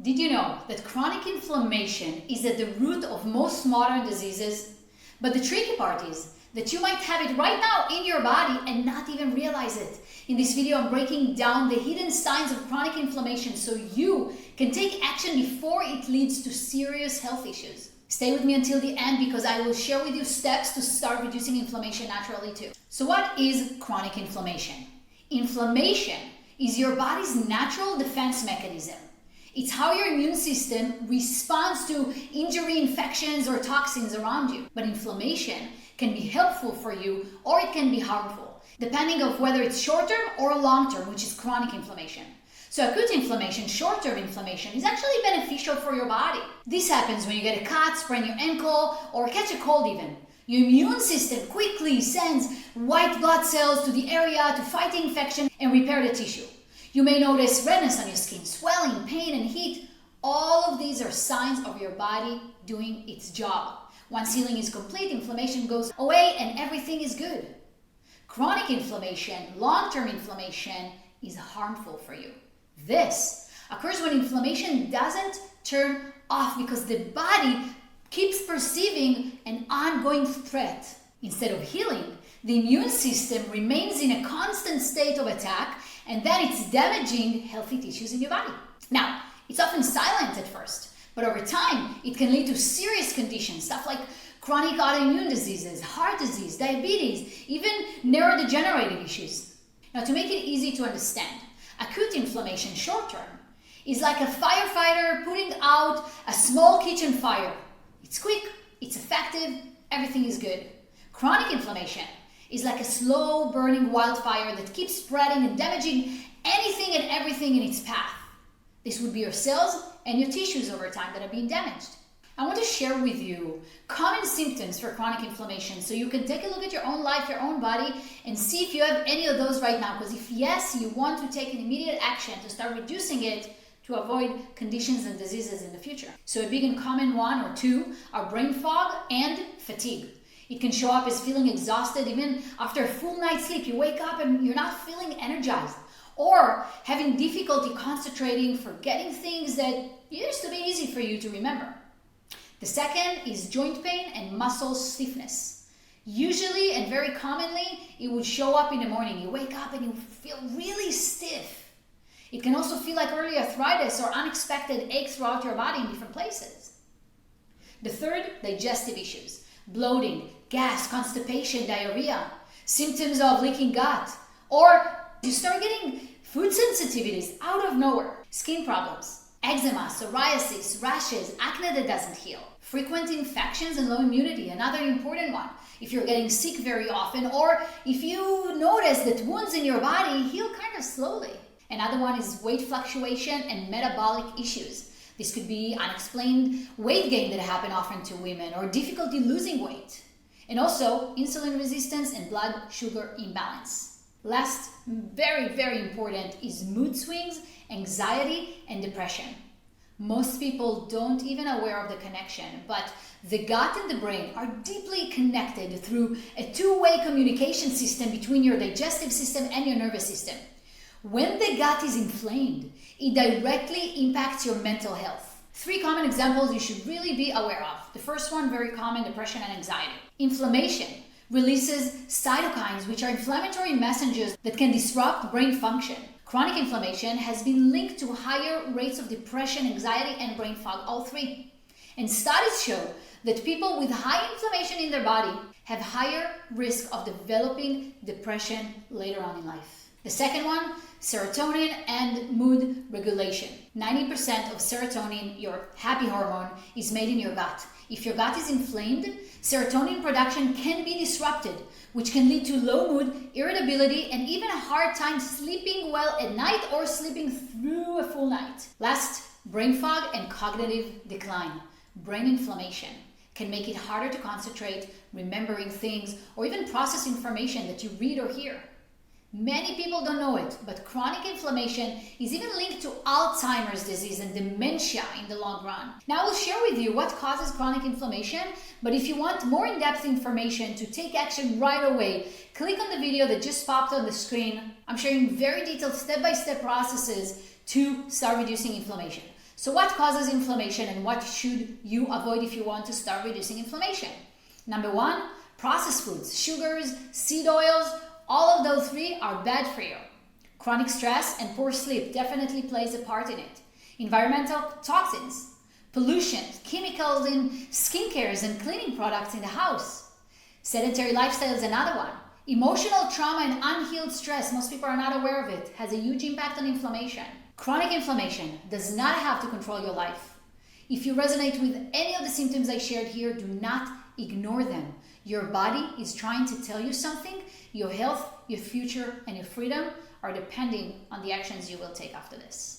Did you know that chronic inflammation is at the root of most modern diseases? But the tricky part is that you might have it right now in your body and not even realize it. In this video, I'm breaking down the hidden signs of chronic inflammation so you can take action before it leads to serious health issues. Stay with me until the end because I will share with you steps to start reducing inflammation naturally too. So what is chronic inflammation? Inflammation is your body's natural defense mechanism. It's how your immune system responds to injury, infections, or toxins around you. But inflammation can be helpful for you or it can be harmful, depending on whether it's short-term or long-term, which is chronic inflammation. So acute inflammation, short-term inflammation, is actually beneficial for your body. This happens when you get a cut, sprain your ankle, or catch a cold even. Your immune system quickly sends white blood cells to the area to fight the infection and repair the tissue. You may notice redness on your skin, swelling, pain, and heat. All of these are signs of your body doing its job. Once healing is complete, inflammation goes away and everything is good. Chronic inflammation, long-term inflammation, is harmful for you. This occurs when inflammation doesn't turn off because the body keeps perceiving an ongoing threat. Instead of healing, the immune system remains in a constant state of attack, and then it's damaging healthy tissues in your body. Now, it's often silent at first, but over time, it can lead to serious conditions, stuff like chronic autoimmune diseases, heart disease, diabetes, even neurodegenerative issues. Now, to make it easy to understand, acute inflammation, short-term, is like a firefighter putting out a small kitchen fire. It's quick, it's effective, everything is good. Chronic inflammation is like a slow burning wildfire that keeps spreading and damaging anything and everything in its path. This would be your cells and your tissues over time that are being damaged. I want to share with you common symptoms for chronic inflammation so you can take a look at your own life, your own body, and see if you have any of those right now. Because if yes, you want to take an immediate action to start reducing it to avoid conditions and diseases in the future. So a big and common one or two are brain fog and fatigue. It can show up as feeling exhausted even after a full night's sleep. You wake up and you're not feeling energized, or having difficulty concentrating, forgetting things that used to be easy for you to remember. The second is joint pain and muscle stiffness. Usually and very commonly, it would show up in the morning. You wake up and you feel really stiff. It can also feel like early arthritis or unexpected aches throughout your body in different places. The third, digestive issues. Bloating, gas, constipation, diarrhea, symptoms of leaking gut, or you start getting food sensitivities out of nowhere, skin problems, eczema, psoriasis, rashes, acne that doesn't heal, frequent infections and low immunity, another important one. If you're getting sick very often, or if you notice that wounds in your body heal kind of slowly. Another one is weight fluctuation and metabolic issues. This could be unexplained weight gain that happen often to women or difficulty losing weight. And also insulin resistance and blood sugar imbalance. Last, very, very important is mood swings, anxiety, and depression. Most people don't even aware of the connection, but the gut and the brain are deeply connected through a two-way communication system between your digestive system and your nervous system. When the gut is inflamed, it directly impacts your mental health. 3 common examples you should really be aware of. The first one, very common, depression and anxiety. Inflammation releases cytokines, which are inflammatory messengers that can disrupt brain function. Chronic inflammation has been linked to higher rates of depression, anxiety, and brain fog, all 3. And studies show that people with high inflammation in their body have higher risk of developing depression later on in life. The second one, serotonin and mood regulation. 90% of serotonin, your happy hormone, is made in your gut. If your gut is inflamed, serotonin production can be disrupted, which can lead to low mood, irritability, and even a hard time sleeping well at night or sleeping through a full night. Last, brain fog and cognitive decline. Brain inflammation can make it harder to concentrate, remembering things, or even process information that you read or hear. Many people don't know it, but chronic inflammation is even linked to Alzheimer's disease and dementia in the long run. Now, I will share with you what causes chronic inflammation, but if you want more in-depth information to take action right away, click on the video that just popped on the screen. I'm sharing very detailed step-by-step processes to start reducing inflammation. So what causes inflammation and what should you avoid if you want to start reducing inflammation? Number one, processed foods, sugars, seed oils, all of those three are bad for you. Chronic stress and poor sleep definitely plays a part in it. Environmental toxins, pollution, chemicals in skincares and cleaning products in the house. Sedentary lifestyle is another one. Emotional trauma and unhealed stress, most people are not aware of it, has a huge impact on inflammation. Chronic inflammation does not have to control your life. If you resonate with any of the symptoms I shared here, do not ignore them. Your body is trying to tell you something. Your health, your future, and your freedom are depending on the actions you will take after this.